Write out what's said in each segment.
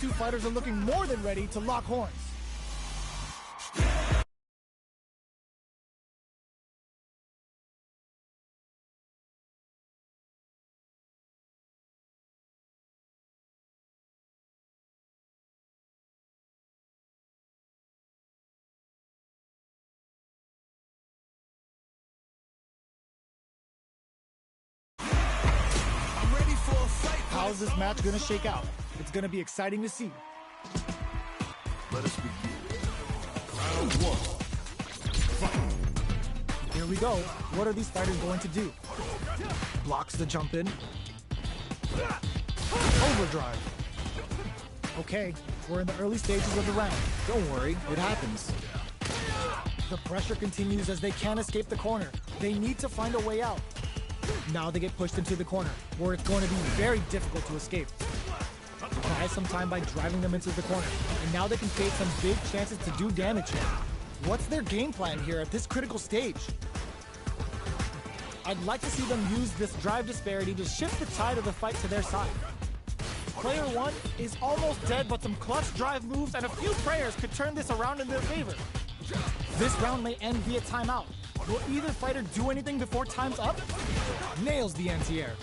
Two fighters are looking more than ready to lock horns. How's this match gonna shake out? It's gonna be exciting to see. Let us begin. Round one. Fight. Here we go. What are these fighters going to do? Blocks the jump in. Overdrive. Okay, we're in the early stages of the round. Don't worry, it happens. The pressure continues as they can't escape the corner. They need to find a way out. Now they get pushed into the corner, where it's going to be very difficult to escape. Buy some time by driving them into the corner, and now they can create some big chances to do damage here. What's their game plan here at this critical stage? I'd like to see them use this drive disparity to shift the tide of the fight to their side. Player one is almost dead, but some clutch drive moves and a few prayers could turn this around in their favor. This round may end via timeout. Will either fighter do anything before time's up? Nails the anti-air.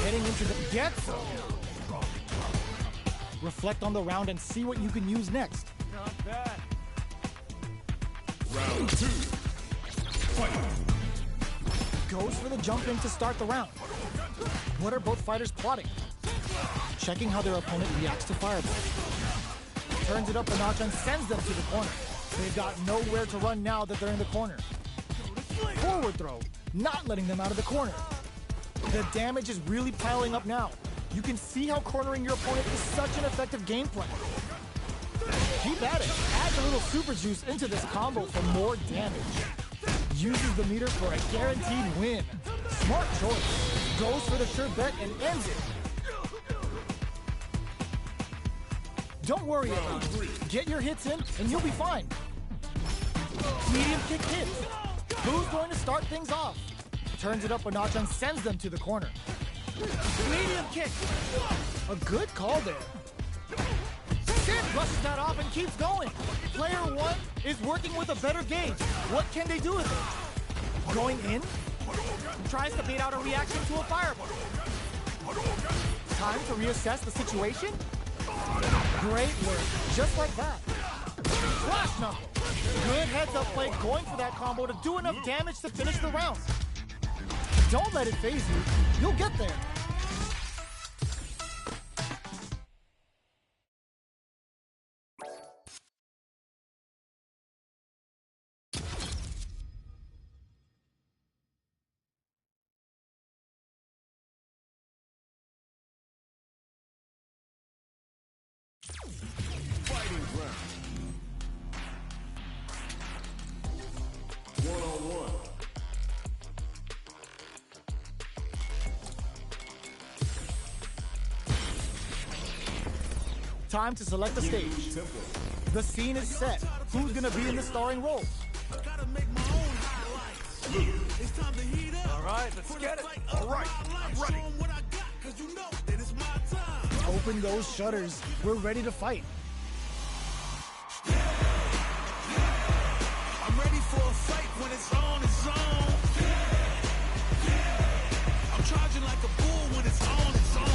Heading into the get-so. Reflect on the round and see what you can use next. Not bad. Round two. Fight. Goes for the jump in to start the round. What are both fighters plotting? Checking how their opponent reacts to fireball. Turns it up a notch and sends them to the corner. They've got nowhere to run now that they're in the corner. Forward throw, not letting them out of the corner. The damage is really piling up now. You can see how cornering your opponent is such an effective game plan. Keep at it. Add a little super juice into this combo for more damage. Uses the meter for a guaranteed win. Smart choice. Goes for the sure bet and ends it. Don't worry about it. Get your hits in and you'll be fine. Medium kick hits. Who's going to start things off? Turns it up a notch and sends them to the corner. Medium kick. A good call there. Sid brushes that off and keeps going. Player one is working with a better gauge. What can they do with it? Going in? Tries to bait out a reaction to a fireball. Time to reassess the situation? Great work. Just like that. Flash knuckle. Good heads-up play going for that combo to do enough damage to finish the round. Don't let it faze you. You'll get there. Fighting round. One-on-one. Time to select the stage. The scene is set. Who's gonna be in the starring role? All right, let's get it. All right, I'm ready. Open those shutters. We're ready to fight. I'm ready for a fight when it's on, it's on. I'm charging like a bull when it's on, it's on.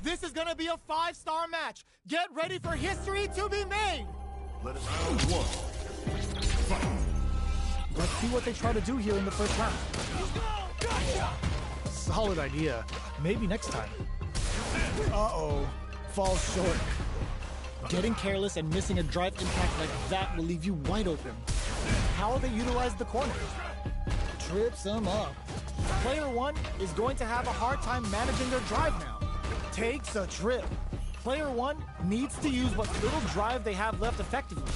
This is gonna be a 5-star match. Get ready for history to be made. Let us round one. Fight. Let's see what they try to do here in the first round. Solid idea. Maybe next time. Uh-oh. Falls short. Getting careless and missing a drive impact like that will leave you wide open. How will they utilize the corner? Trips them up. Player one is going to have a hard time managing their drive now. Takes a trip. Player one needs to use what little drive they have left effectively.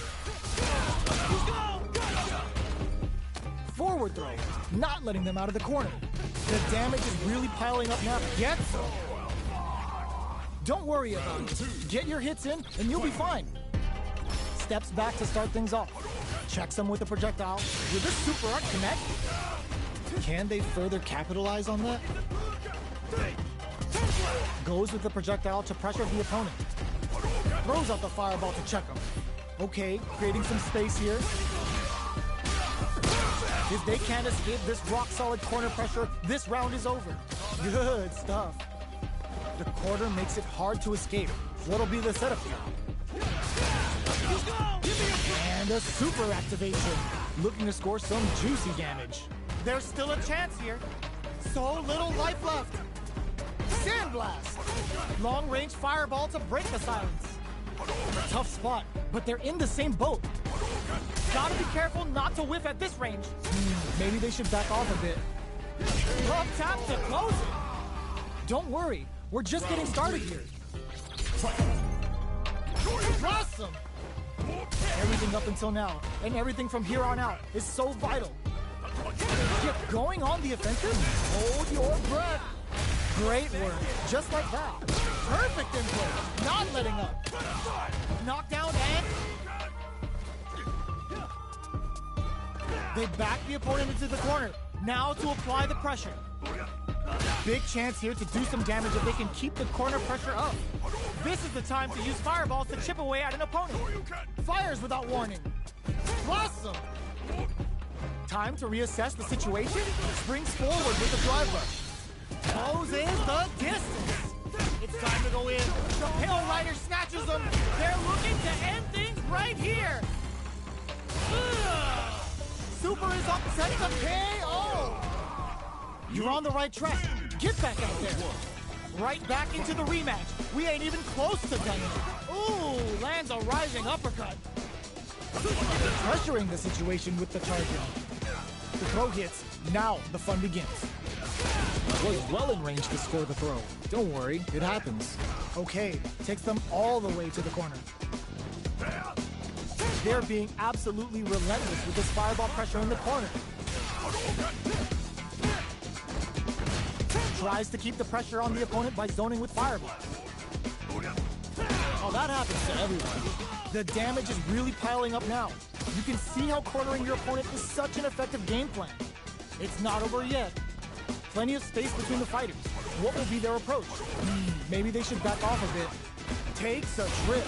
Forward throw, not letting them out of the corner. The damage is really piling up now. Get some. Don't worry about it. Get your hits in and you'll be fine. Steps back to start things off. Checks them with a projectile. Will this super art connect? Can they further capitalize on that? Goes with the projectile to pressure the opponent. Throws out the fireball to check him. Okay, creating some space here. If they can't escape this rock-solid corner pressure, this round is over. Good stuff. The quarter makes it hard to escape. What'll be the setup here? And a super activation. Looking to score some juicy damage. There's still a chance here. So little life left. Sandblast. Long-range fireball to break the silence. Tough spot, but they're in the same boat. Gotta be careful not to whiff at this range. Maybe they should back off a bit. Up tap to close it. Don't worry, we're just getting started here. Awesome! Everything up until now, and everything from here on out, is so vital. Get going on the offensive. Hold your breath. Great work, just like that. Perfect input, not letting up. Knockdown and... They back the opponent into the corner. Now to apply the pressure. Big chance here to do some damage if they can keep the corner pressure up. This is the time to use fireballs to chip away at an opponent. Fires without warning. Awesome! Time to reassess the situation. Springs forward with the drive rush. Closes the distance. It's time to go in. The Pale Rider snatches them. They're looking to end things right here. Ugh. Super is upset to KO. You're on the right track. Get back out there. Right back into the rematch. We ain't even close to done yet. Ooh, lands a rising uppercut. Pressuring the situation with the target. The throw hits. Now the fun begins. Was well in range to score the throw. Don't worry, it happens. Okay, takes them all the way to the corner. They're being absolutely relentless with this fireball pressure in the corner. Tries to keep the pressure on the opponent by zoning with fireball. Oh, that happens to everyone. The damage is really piling up now. You can see how cornering your opponent is such an effective game plan. It's not over yet. Plenty of space between the fighters. What will be their approach? Maybe they should back off a bit. Takes a trip.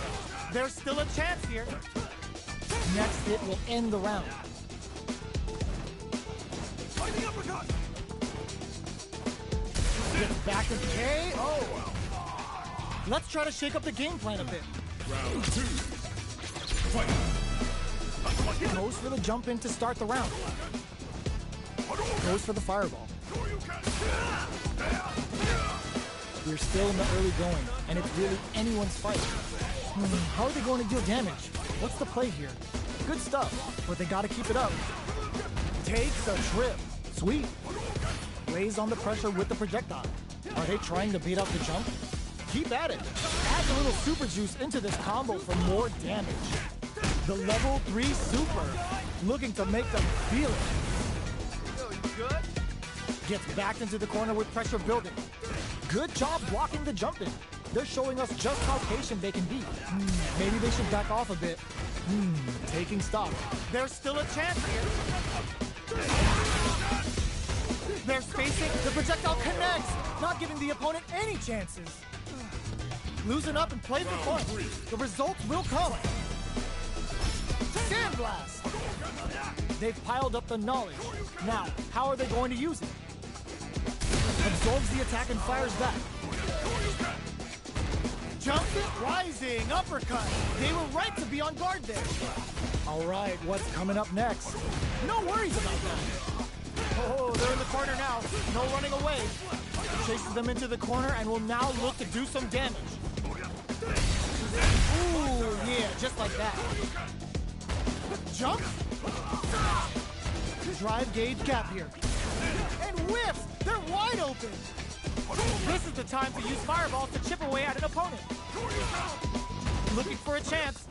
There's still a chance here. Next hit will end the round. Gets back in KO. Let's try to shake up the game plan a bit. Round 2. Fight. Goes for the jump in to start the round. Goes for the fireball. We're still in the early going, and it's really anyone's fight. How are they going to deal damage? What's the play here? Good stuff, but they gotta keep it up. Takes a trip. Sweet. Lays on the pressure with the projectile. Are they trying to beat out the jump? Keep at it. Add a little super juice into this combo for more damage. The level 3 super. Looking to make them feel it. Yo, you good? Gets backed into the corner with pressure building. Good job blocking the jump in. They're showing us just how patient they can be. Maybe they should back off a bit. Taking stock. There's still a chance here. They're spacing. The projectile connects, not giving the opponent any chances. Loosen up and play for fun. The results will come. Sandblast. They've piled up the knowledge. Now, how are they going to use it? Absorbs the attack and fires back. Jumps it, rising, uppercut. They were right to be on guard there. All right, what's coming up next? No worries about that. Oh, they're in the corner now. No running away. Chases them into the corner and will now look to do some damage. Ooh, yeah, just like that. Jump. Drive gauge gap here. And whiffs! They're wide open! This is the time to use fireballs to chip away at an opponent. Looking for a chance.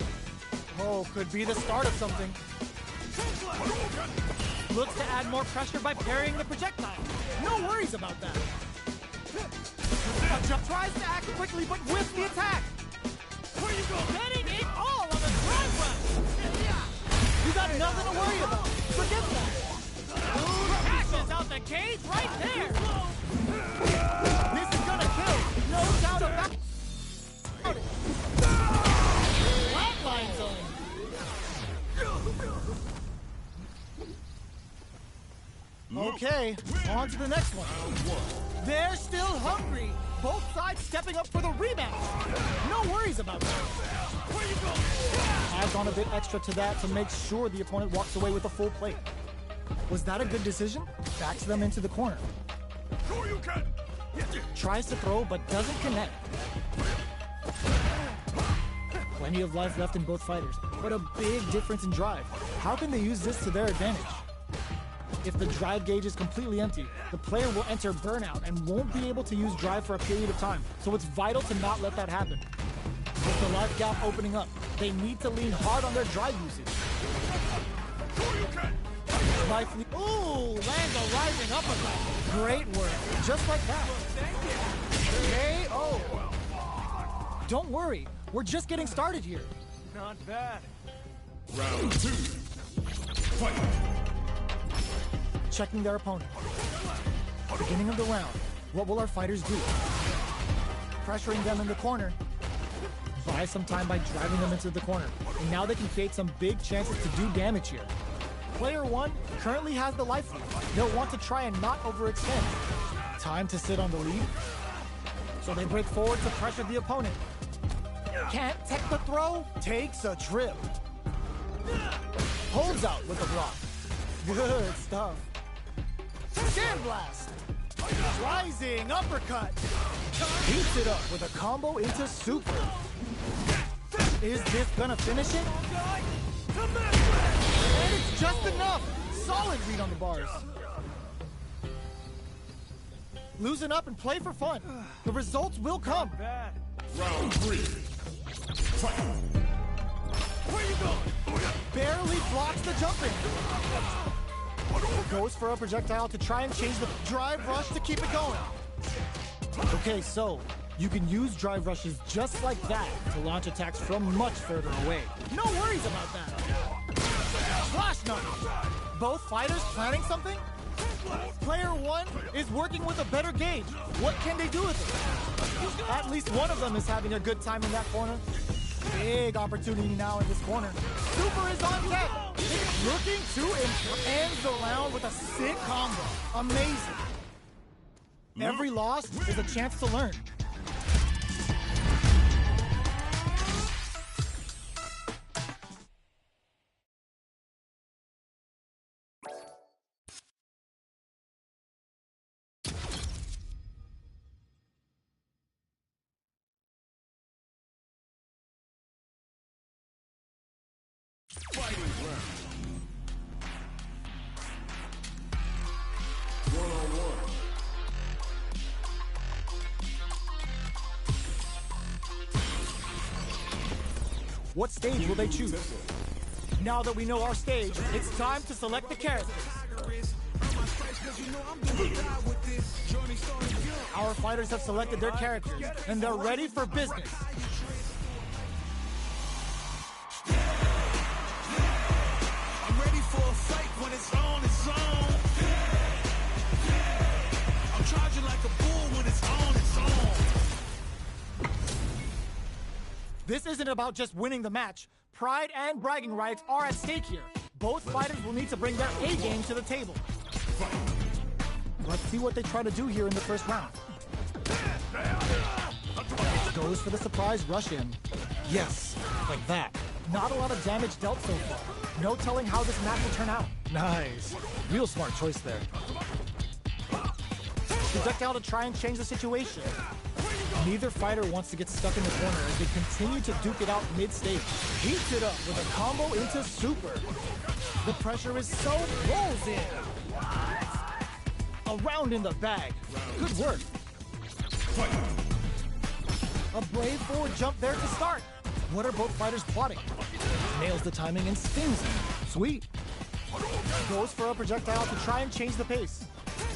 Oh, could be the start of something. Looks to add more pressure by parrying the projectile. No worries about that. Jump tries to act quickly, but whiffs the attack. Where you go? Getting it all on the drive run. You got nothing to worry about. Forget that. Crashes out the cage right there. This is gonna kill. No doubt about it. Flatline zone. Okay, on to the next one. They're still hungry. Both sides stepping up for the rematch. No worries about that. Adds on a bit extra to that to make sure the opponent walks away with a full plate. Was that a good decision? Backs them into the corner. Tries to throw, but doesn't connect. Plenty of life left in both fighters, but a big difference in drive. How can they use this to their advantage? If the drive gauge is completely empty, the player will enter burnout and won't be able to use drive for a period of time, so it's vital to not let that happen. With the life gap opening up, they need to lean hard on their drive usage. Ooh, lands a rising uppercut. Great work, just like that. KO. Don't worry, we're just getting started here. Not bad. Round 2. Fight. Checking their opponent. Beginning of the round, what will our fighters do? Pressuring them in the corner. Buy some time by driving them into the corner. And now they can create some big chances to do damage here. Player 1 currently has the life lead. They'll want to try and not overextend. Time to sit on the lead. So they break forward to pressure the opponent. Can't take the throw, takes a trip. Holds out with a block. Good stuff. Sandblast. Rising uppercut. Heats it up with a combo into super. Is this gonna finish it? And it's just enough. Solid read on the bars. Loosen up and play for fun. The results will come. Bad. Round 3. Fight. Where you going? Barely blocks the jumping. Goes for a projectile to try and change the drive rush to keep it going. Okay, so you can use drive rushes just like that to launch attacks from much further away. No worries about that. Flash nut. Both fighters planning something? Player 1 is working with a better gauge. What can they do with it? At least one of them is having a good time in that corner. Big opportunity now in this corner. Super is on deck. It's looking to end the round with a sick combo. Amazing. Every loss is a chance to learn. Fighting round. 1-on-1. What stage will they choose? Now that we know our stage, it's time to select the characters. Our fighters have selected their characters, and they're ready for business. I'm ready for a fight when it's on its own. I'm charging like a bull when it's on its own. This isn't about just winning the match. Pride and bragging rights are at stake here. Both fighters will need to bring their A game to the table. Let's see what they try to do here in the first round. Goes for the surprise rush in. Yes, like that. Not a lot of damage dealt so far. No telling how this match will turn out. Nice. Real smart choice there. Projectile to try and change the situation. Neither fighter wants to get stuck in the corner as they continue to duke it out mid-stage. Heats it up with a combo into super. The pressure is so rolls in. A round in the bag. Good work. A brave forward jump there to start. What are both fighters plotting? Nails the timing and stings him. Sweet. Goes for a projectile to try and change the pace.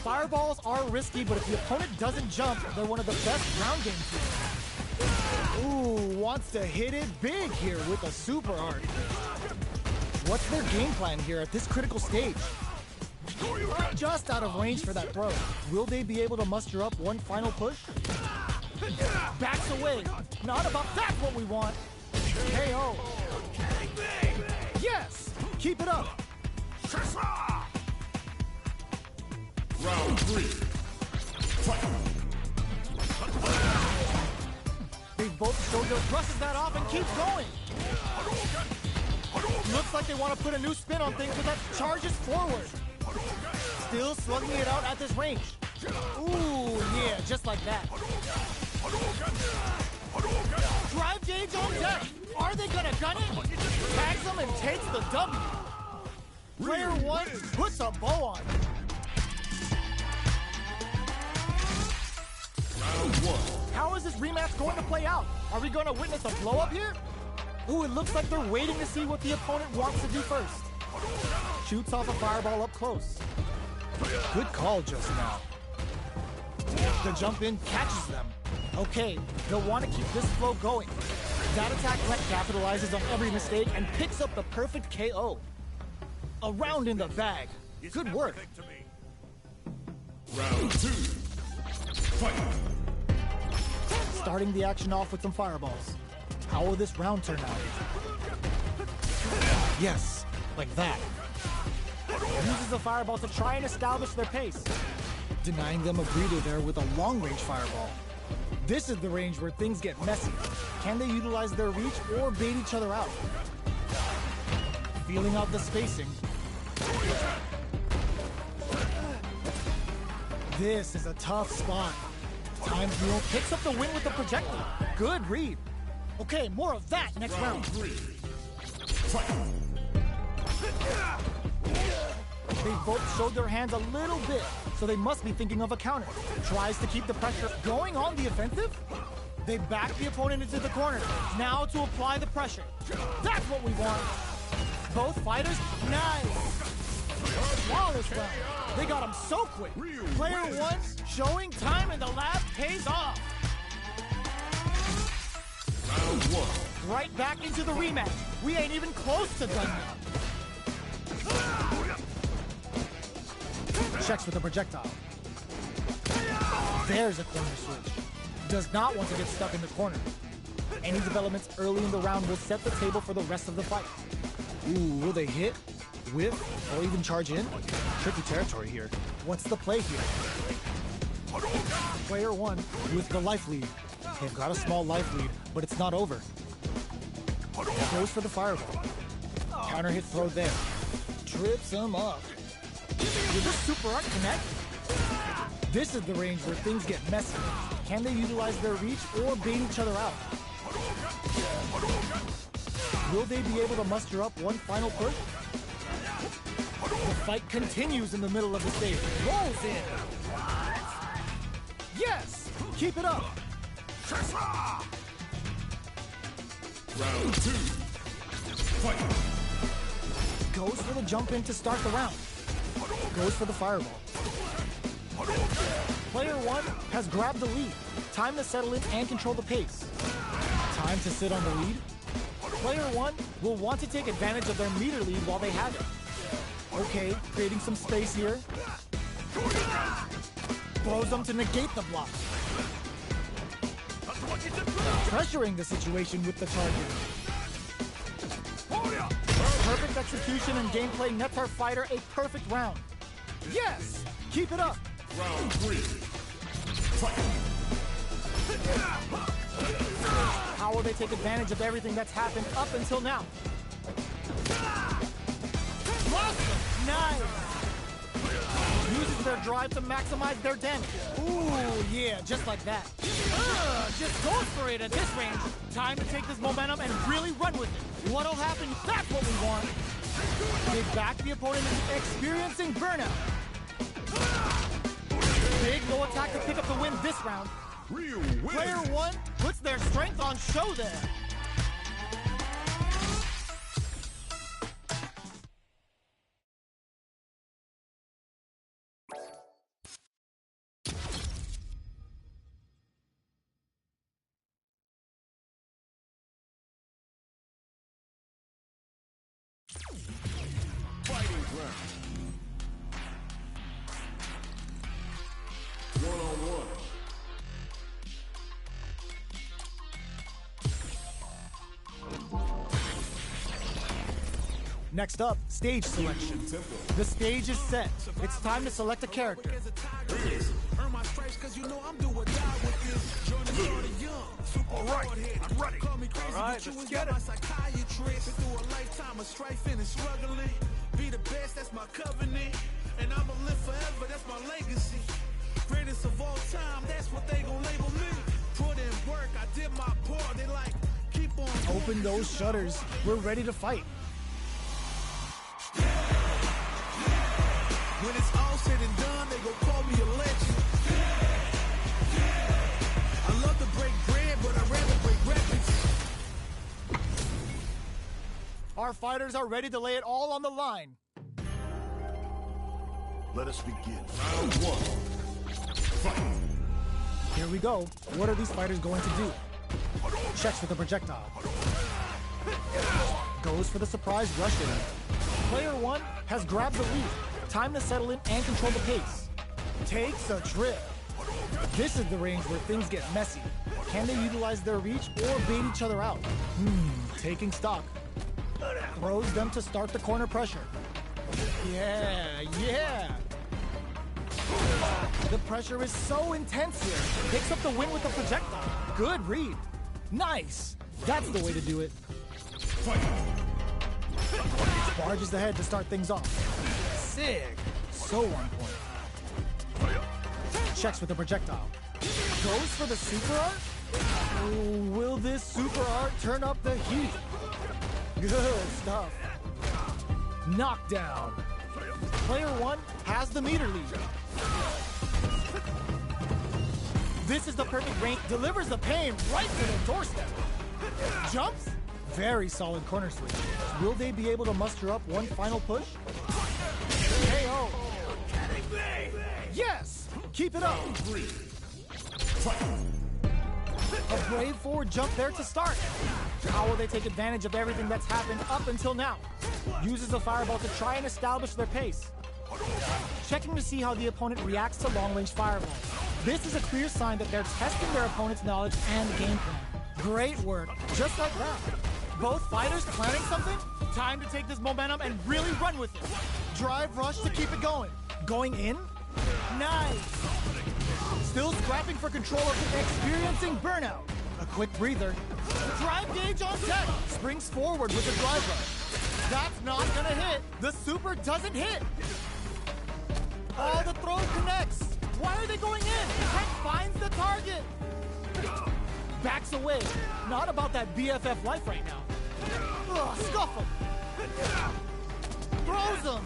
Fireballs are risky, but if the opponent doesn't jump, they're one of the best ground game tools. Ooh, wants to hit it big here with a super art. What's their game plan here at this critical stage? Just out of range for that throw. Will they be able to muster up one final push? Backs away. Not about that's what we want. KO. Yes! Keep it up. Round 3. Fight. They both showed their brushes that off and keep going. Looks like they want to put a new spin on things, but that charges forward. Still slugging it out at this range. Ooh, yeah, just like that. Drive gauge on deck. Are they gonna gun it? Tags them and takes the W. Player 1 puts a bow on. Round 1. How is this rematch going to play out? Are we going to witness a blow-up here? Ooh, it looks like they're waiting to see what the opponent wants to do first. Shoots off a fireball up close. Good call just now. The jump in catches them. Okay, they'll want to keep this flow going. That attack capitalizes on every mistake and picks up the perfect KO. A round in the bag. Good work. Round 2. Fight. Starting the action off with some fireballs. How will this round turn out? Yes, like that. Uses a fireball to try and establish their pace. Denying them a breather there with a long-range fireball. This is the range where things get messy. Can they utilize their reach or bait each other out? Feeling out the spacing. This is a tough spot. Time Hero picks up the win with the projectile. Good read. Okay, more of that next round. 3. Fight. They both showed their hands a little bit, so they must be thinking of a counter. Tries to keep the pressure going on the offensive. They back the opponent into the corner. Now to apply the pressure. That's what we want. Both fighters, nice. Flawless round. They got him so quick. Player 1 showing time in the lab pays off. Round 1. Right back into the rematch. We ain't even close to done yet. Checks with the projectile. There's a corner switch. Does not want to get stuck in the corner. Any developments early in the round will set the table for the rest of the fight. Ooh, will they hit, whiff, or even charge in? Tricky territory here. What's the play here? Player 1 with the life lead. They've got a small life lead, but it's not over. Goes for the fireball. Counter hit throw there. Trips him up. Will this super art connect? This is the range where things get messy. Can they utilize their reach or bait each other out? Will they be able to muster up one final push? The fight continues in the middle of the stage. Rolls in. Yes! Keep it up. Round 2. Fight. Goes for the jump in to start the round. Goes for the fireball. Player 1 has grabbed the lead. Time to settle in and control the pace. Time to sit on the lead. Player 1 will want to take advantage of their meter lead while they have it. Okay, creating some space here. Throws them to negate the block. Pressuring the situation with the target. Perfect execution and gameplay nets our fighter a perfect round. Yes! Keep it up! Round 3. Fight. How will they take advantage of everything that's happened up until now? Nice! Uses their drive to maximize their damage. Ooh, yeah, just like that. Just goes for it at this range. Time to take this momentum and really run with it. What'll happen? That's what we want. They back the opponent into experiencing burnout. Big low attack to pick up the win this round. Real Player 1 puts their strength on show there. Fighting round. 1-on-1. Next up, stage selection. The stage is set. It's time to select a character. Earn my stripes 'cause you know I'm do or die with this. Jordan started young, super hard-headed. I'm ready. Call me crazy, but you was got my psychiatrist. Been through a lifetime of strife and struggling. Be the best, that's my covenant. And I'ma live forever, that's my legacy. Greatest of all time, that's what they gon' label me. Put in work, I did my part. They like, keep on. Open those shutters. We're ready to fight. When it's all said and done, they gon' call me a legend. I love to break bread, but I'd rather break records. Our fighters are ready to lay it all on the line. Let us begin. Round 1. Fight. Here we go. What are these fighters going to do? Checks with the projectile. Goes for the surprise rush-in. Player 1 has grabbed the lead. Time to settle in and control the pace. Takes a trip. This is the range where things get messy. Can they utilize their reach or bait each other out? Taking stock. Throws them to start the corner pressure. Yeah. The pressure is so intense here. Picks up the win with the projectile. Good read. Nice. That's the way to do it. Barges ahead to start things off. Sick. So on point. Checks with the projectile. Goes for the super art? Will this super art turn up the heat? Good stuff. Knockdown. Player 1 has the meter lead. This is the perfect range. Delivers the pain right to the doorstep. Jumps. Very solid corner switch. Will they be able to muster up one final push? KO. Yes! Keep it up. A brave forward jump there to start. How will they take advantage of everything that's happened up until now? Uses a fireball to try and establish their pace. Checking to see how the opponent reacts to long-range fireballs. This is a clear sign that they're testing their opponent's knowledge and game plan. Great work. Just like that. Both fighters planning something? Time to take this momentum and really run with it. Drive rush to keep it going. Going in? Nice. Still scrapping for control of the experiencing burnout. A quick breather. Drive gauge on deck. Springs forward with a drive rush. That's not gonna hit. The super doesn't hit. Oh, the throw connects. Why are they going in? Hank finds the target. Backs away. Not about that BFF life right now. Ugh, scuff him. Throws him.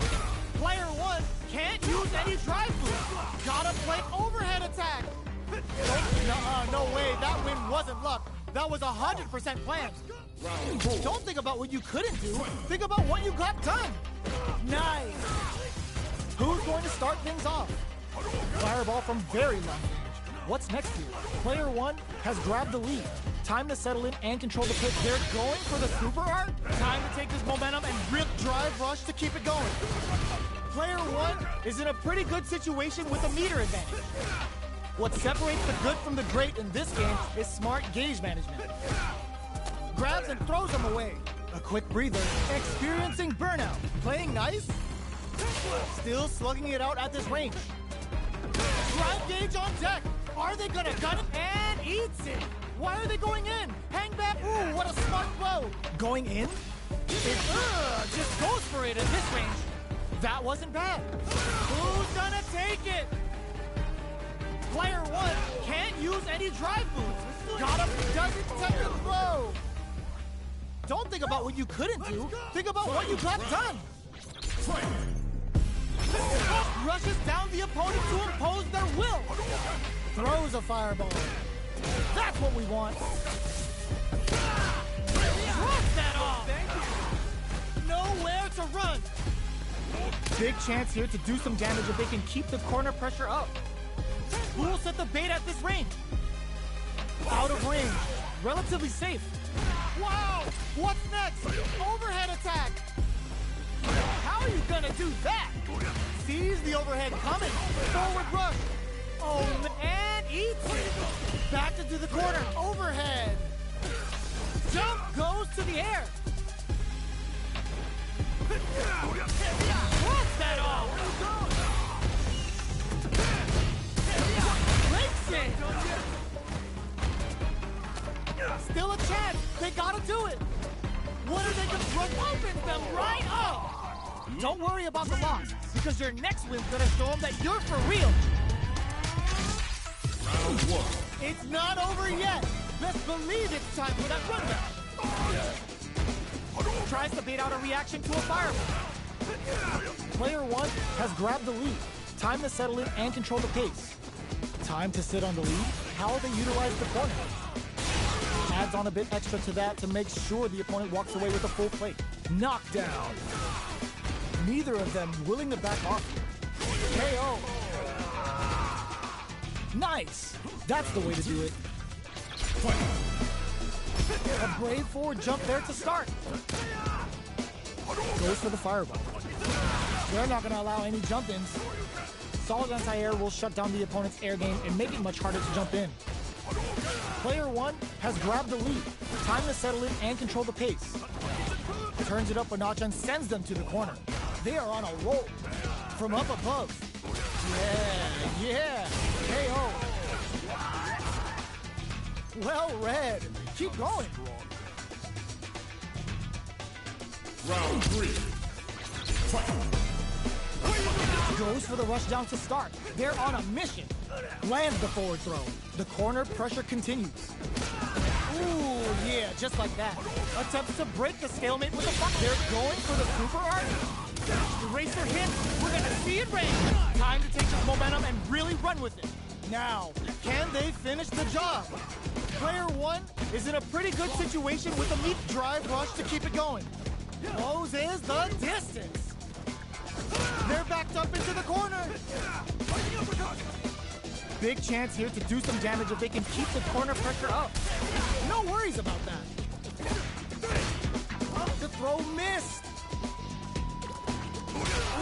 Player 1 can't use any drive boost. Gotta play overhead attack. No way. That win wasn't luck. That was 100% planned. Don't think about what you couldn't do. Think about what you got done. Nice. Who's going to start things off? Fireball from very long range. What's next here? Player 1 has grabbed the lead. Time to settle in and control the pitch. They're going for the super art. Time to take this momentum and rip drive rush to keep it going. Player 1 is in a pretty good situation with a meter advantage. What separates the good from the great in this game is smart gauge management. Grabs and throws them away. A quick breather. Experiencing burnout. Playing nice. Still slugging it out at this range. Drive gauge on deck. Are they gonna gun it? And eats it. Why are they going in? Hang back. Ooh, what a smart blow. Going in? It just goes for it at this range. That wasn't bad. Who's gonna take it? Player 1 can't use any drive boost. Doesn't take the throw. Don't think about what you couldn't do. Think about what you got done. Rushes down the opponent to impose their will. Throws a fireball. That's what we want. Drops that off. Nowhere to run. Big chance here to do some damage if they can keep the corner pressure up. Who will set the bait at this range? Out of range. Relatively safe. Wow! What's next? Overhead attack. How are you gonna do that? Sees the overhead coming. Forward rush. Oh, and eats it. Back into the corner. Overhead. Jump goes to the air. Still a chance. They gotta do it. What are they gonna open them right up? Don't worry about the loss, because your next win's gonna show them that you're for real. Round one. It's not over yet. Let's believe it's time for that rundown. Tries to bait out a reaction to a fireball. Player one has grabbed the lead. Time to settle in and control the pace. Time to sit on the lead. How they utilize the corner. Adds on a bit extra to that to make sure the opponent walks away with a full plate. Knockdown. Neither of them willing to back off here. KO. Nice. That's the way to do it. A brave forward jump there to start. Goes for the fireball. They're not going to allow any jump-ins. Solid anti-air will shut down the opponent's air game and make it much harder to jump in. Player one has grabbed the lead. Time to settle in and control the pace. Turns it up a notch and sends them to the corner. They are on a roll. From up above. Yeah. KO. Well read. Keep going. Round three. Fight. Goes for the rush down to start. They're on a mission. Lands the forward throw. The corner pressure continues. Ooh, yeah, just like that. Attempts to break the stalemate with a buck. They're going for the super art. Eraser hit. We're gonna see it rain. Time to take this momentum and really run with it. Now, can they finish the job? Player one is in a pretty good situation with a meat drive rush to keep it going. Closes the distance. They're backed up into the corner. Big chance here to do some damage if they can keep the corner pressure up. No worries about that. The throw missed.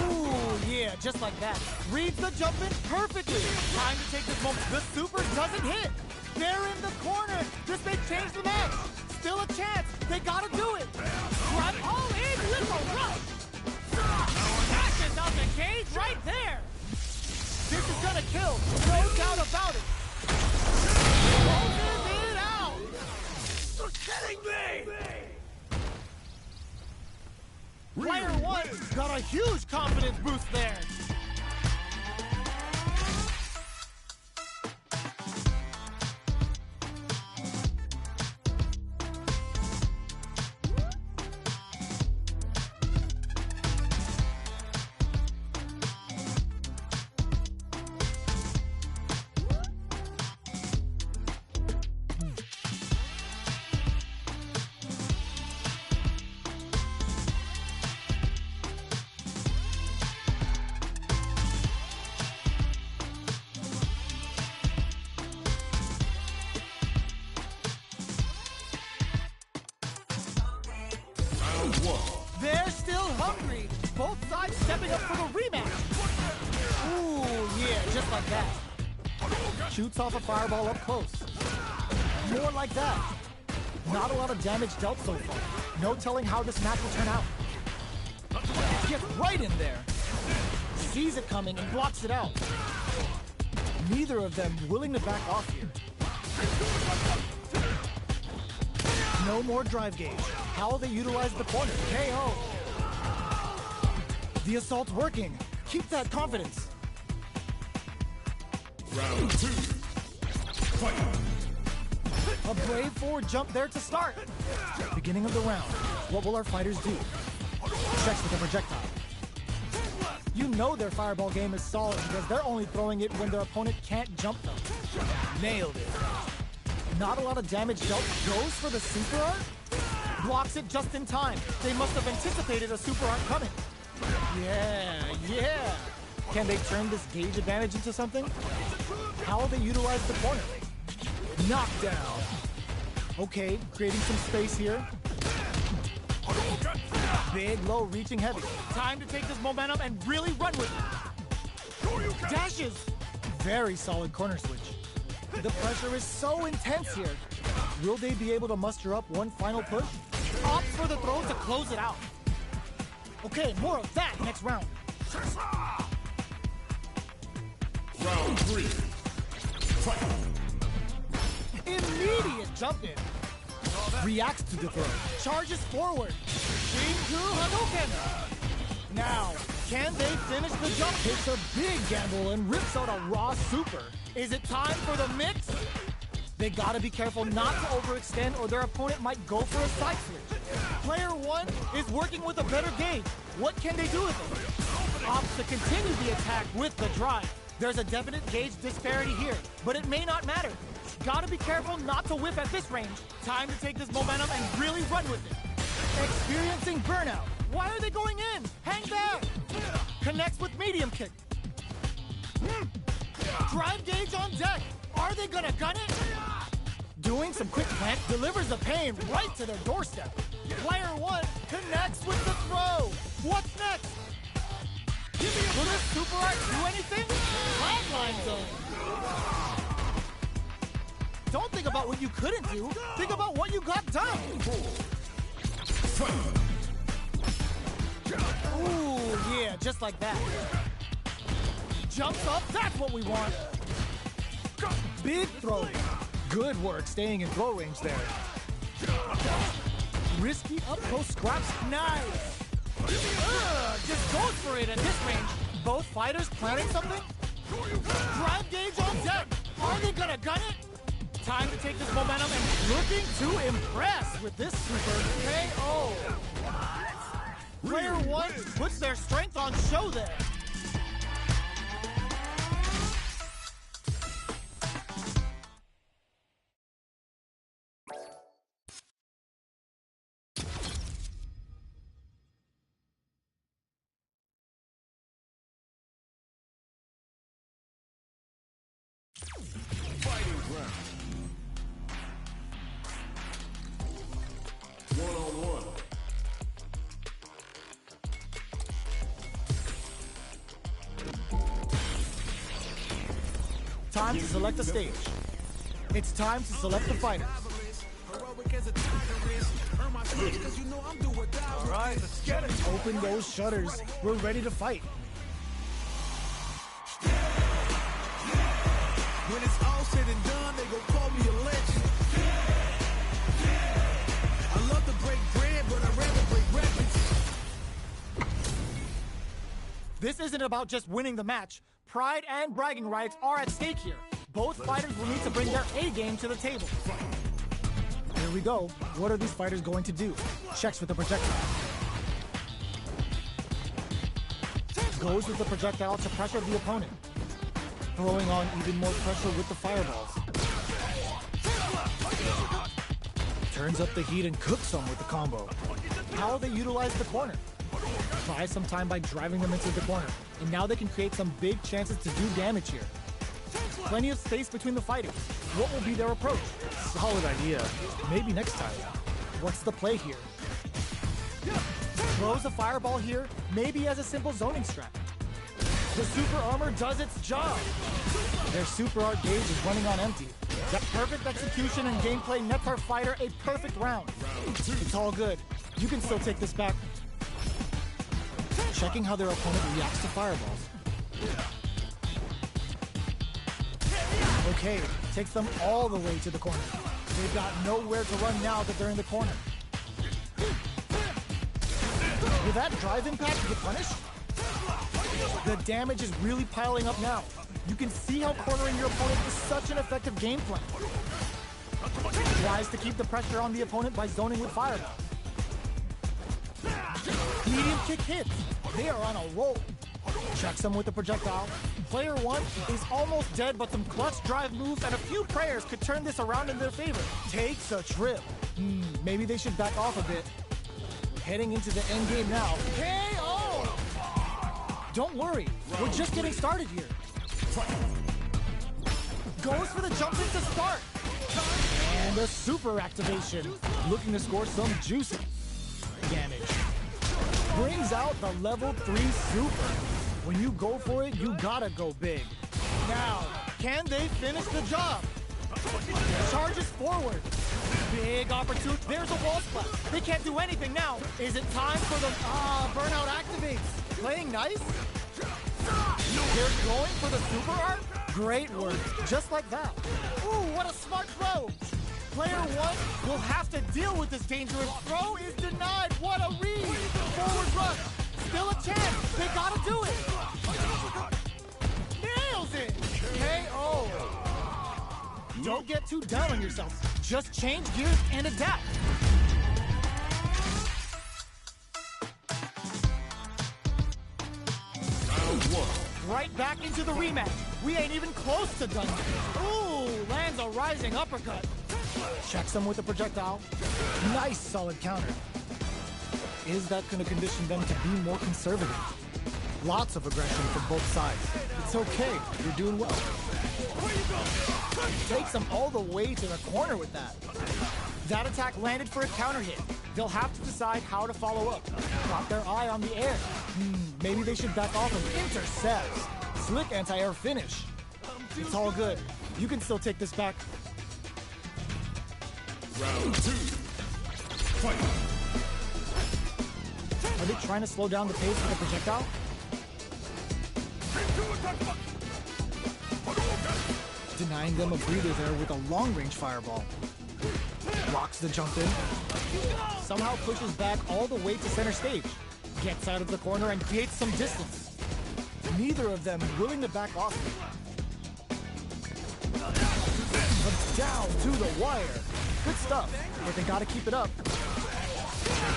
Ooh, yeah, just like that. Reads the jump in perfectly. Time to take this moment. The super doesn't hit. They're in the corner. This may change the match. Still a chance. They gotta do it. Grab all in with a rush. Dashes out the cage right there. This is gonna kill. No doubt about it. Closes it out. You're kidding me! Player one got a huge confidence boost there. They're still hungry. Both sides stepping up for the rematch. Ooh, yeah, just like that. Shoots off a fireball up close. More like that. Not a lot of damage dealt so far. No telling how this match will turn out. Gets right in there. Sees it coming and blocks it out. Neither of them willing to back off here. No more drive gauge. How they utilize the corner. KO. The assault's working. Keep that confidence. Round two. Fight. A brave forward jump there to start. Beginning of the round. What will our fighters do? Checks with a projectile. You know their fireball game is solid because they're only throwing it when their opponent can't jump them. Nailed it. Not a lot of damage dealt. Goes for the super art. Blocks it just in time. They must have anticipated a super art coming. Yeah. Can they turn this gauge advantage into something? How will they utilize the corner? Knockdown. Okay, creating some space here. Big, low, reaching heavy. Time to take this momentum and really run with it. Dashes. Very solid corner switch. The pressure is so intense here. Will they be able to muster up one final push? Opts for the throw to close it out. Okay, more of that next round. Round three. Fight. Immediate jump in. reacts to the throw, charges forward. Shinku Hadouken! Now, can they finish the jump? Takes a big gamble and rips out a raw super. Is it time for the mix? They gotta be careful not to overextend or their opponent might go for a side switch. Player one is working with a better gauge. What can they do with it? Opts to continue the attack with the drive. There's a definite gauge disparity here, but it may not matter. Gotta be careful not to whiff at this range. Time to take this momentum and really run with it. Experiencing burnout. Why are they going in? Hang back! Connects with medium kick. Drive gauge on deck. Are they gonna gun it? Doing some quick plant delivers the pain right to their doorstep. Player one connects with the throw. What's next? Will this super art do anything? Flatline zone. Don't think about what you couldn't do. Think about what you got done. Ooh, yeah, just like that. Jumps up, that's what we want. Big throw. Good work staying in throw range there. Risky up close scraps, nice. Just goes for it at this range. Both fighters planning something? Drive gauge on deck. Are they gonna gun it? Time to take this momentum and looking to impress with this super KO. Player one puts their strength on show there. Fighting round. One-on-one. Time to select the stage. It's time to select the fighters. All right, let's get it. Open those shutters. We're ready to fight. When it's all said and done, they gon' call me a legend. I love to break bread, but I'd rather break records. This isn't about just winning the match. Pride and bragging rights are at stake here. Both fighters will need to bring their A game to the table. Here we go. What are these fighters going to do? Checks with the projectile. Goes with the projectile to pressure the opponent. Throwing on even more pressure with the fireballs. Turns up the heat and cooks some with the combo. How they utilize the corner. Buy some time by driving them into the corner. And now they can create some big chances to do damage here. Plenty of space between the fighters. What will be their approach? Solid idea. Maybe next time. What's the play here? Throws a fireball here, maybe as a simple zoning strat. The super armor does its job. Their super art gauge is running on empty. That perfect execution and gameplay nets our fighter a perfect round. It's all good. You can still take this back. Checking how their opponent reacts to fireballs. Okay, takes them all the way to the corner. They've got nowhere to run now that they're in the corner. Will that drive impact get punished? The damage is really piling up now. You can see how cornering your opponent is such an effective game plan. Tries to keep the pressure on the opponent by zoning with fireball. Medium kick hits. They are on a roll. Checks them with the projectile. Player one is almost dead, but some clutch drive moves and a few prayers could turn this around in their favor. Takes a trip. Maybe they should back off a bit. Heading into the end game now. KO! Don't worry, we're just getting started here. Goes for the jump in to start. And a super activation. Looking to score some juicy damage. Brings out the level 3 super. When you go for it, you gotta go big. Now, can they finish the job? Charges forward. Big opportunity. There's a wall splat. They can't do anything now. Is it time for the burnout activates? Playing nice? They're going for the super art? Great work. Just like that. Ooh, what a smart throw. Player one will have to deal with this dangerous throw. Is denied. What a read! Forward rush. Still a chance. They gotta do it. Nails it. KO. Don't get too down on yourself. Just change gears and adapt. Round one. Right back into the rematch. We ain't even close to done yet. Ooh, lands a rising uppercut. Checks him with a projectile. Nice solid counter. Is that going to condition them to be more conservative? Lots of aggression from both sides. It's okay. You're doing well. Takes him all the way to the corner with that. That attack landed for a counter hit. They'll have to decide how to follow up. Got their eye on the air. Maybe they should back off and intercepts. Slick anti-air finish. It's all good. You can still take this back. Round two. Fight. Are they trying to slow down the pace with a projectile? Denying them a breather there with a long-range fireball. Blocks the jump in. Somehow pushes back all the way to center stage. Gets out of the corner and creates some distance. Neither of them willing to back off. But down to the wire. Good stuff, but they gotta keep it up.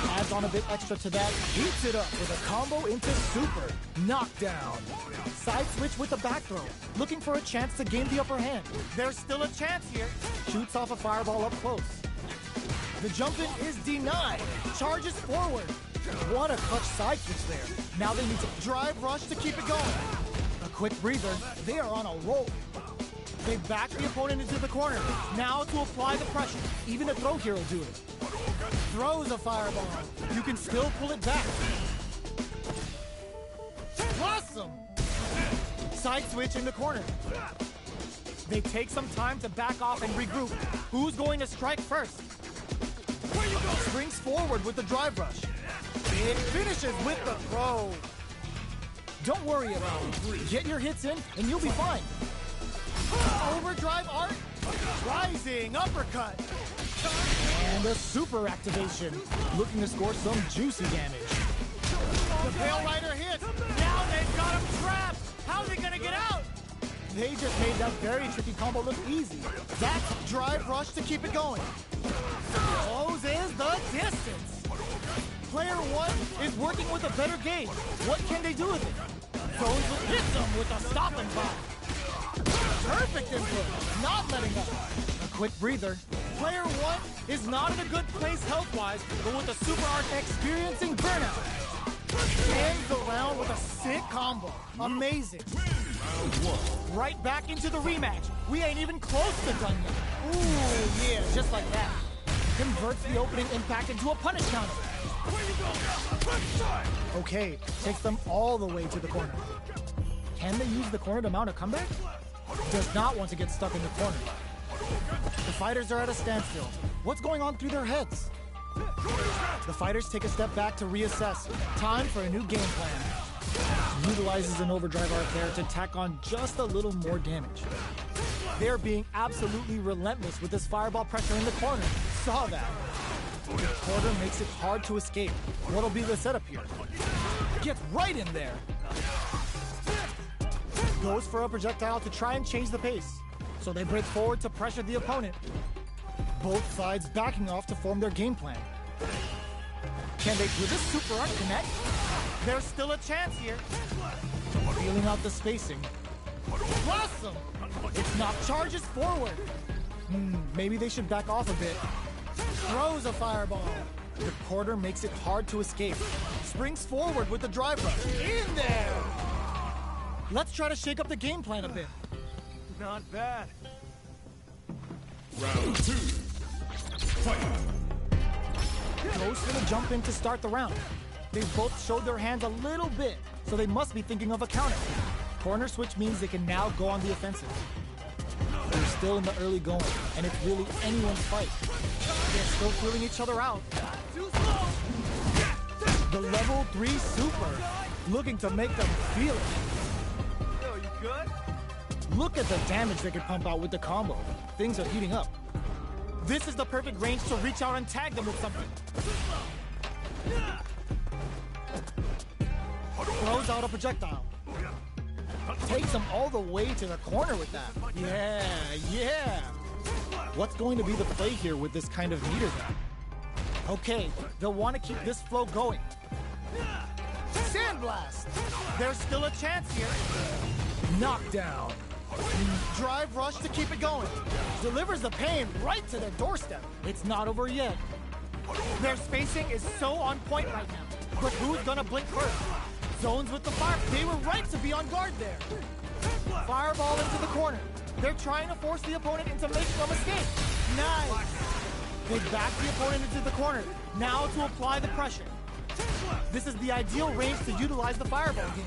Adds on a bit extra to that. Heats it up with a combo into super. Knockdown. Side switch with the back throw. Looking for a chance to gain the upper hand. There's still a chance here. Shoots off a fireball up close. The jump in is denied. Charges forward. What a clutch side switch there. Now they need to drive rush to keep it going. A quick breather. They are on a roll. They back the opponent into the corner. Now to apply the pressure. Even a throw here will do it. Throws a fireball. You can still pull it back. Awesome! Side switch in the corner. They take some time to back off and regroup. Who's going to strike first? Springs forward with the drive rush. It finishes with the throw. Don't worry about it. Get your hits in and you'll be fine. Overdrive art. Rising uppercut. And a super activation. Looking to score some juicy damage. The Pale Rider hits. Now they've got him trapped. How are they going to get out? They just made that very tricky combo look easy. That's drive rush to keep it going. Closes the distance. Player one is working with a better gauge. What can they do with it? Hits them with a stop and pop. Perfect input. Not letting up. A quick breather. Player one is not in a good place health-wise, but with a super art experiencing burnout. Ends the round with a sick combo. Amazing. Right back into the rematch. We ain't even close to done yet. Ooh, yeah, just like that. Converts the opening impact into a punish counter. Okay, takes them all the way to the corner. Can they use the corner to mount a comeback? Does not want to get stuck in the corner. The fighters are at a standstill. What's going on through their heads? The fighters take a step back to reassess. Time for a new game plan. Utilizes an overdrive arc there to tack on just a little more damage. They're being absolutely relentless with this fireball pressure in the corner. Saw that. The quarter makes it hard to escape. What'll be the setup here? Gets right in there. Goes for a projectile to try and change the pace. So they break forward to pressure the opponent. Both sides backing off to form their game plan. Can they do this super art connect? There's still a chance here. Feeling out the spacing. Awesome! It's not charges forward. Maybe they should back off a bit. Throws a fireball. The quarter makes it hard to escape. Springs forward with the drive rush. In there! Let's try to shake up the game plan a bit. Not bad. Round two. Fight. Goes for the jump in to start the round. They've both showed their hands a little bit, so they must be thinking of a counter. Corner switch means they can now go on the offensive. They're still in the early going, and it's really anyone's fight. They're still feeling each other out. The level 3 super, looking to make them feel it. Yo, you good? Look at the damage they can pump out with the combo. Things are heating up. This is the perfect range to reach out and tag them with something. Throws out a projectile. Takes them all the way to the corner with that. Yeah. What's going to be the play here with this kind of meter gun? Okay, they'll want to keep this flow going. Sandblast! There's still a chance here. Knockdown. Drive rush to keep it going. Delivers the pain right to their doorstep. It's not over yet. Their spacing is so on point right now. But who's gonna blink first? Zones with the fire. They were right to be on guard there. Fireball into the corner. They're trying to force the opponent into making a mistake. Nice. They back the opponent into the corner. Now to apply the pressure. This is the ideal range to utilize the fireball game.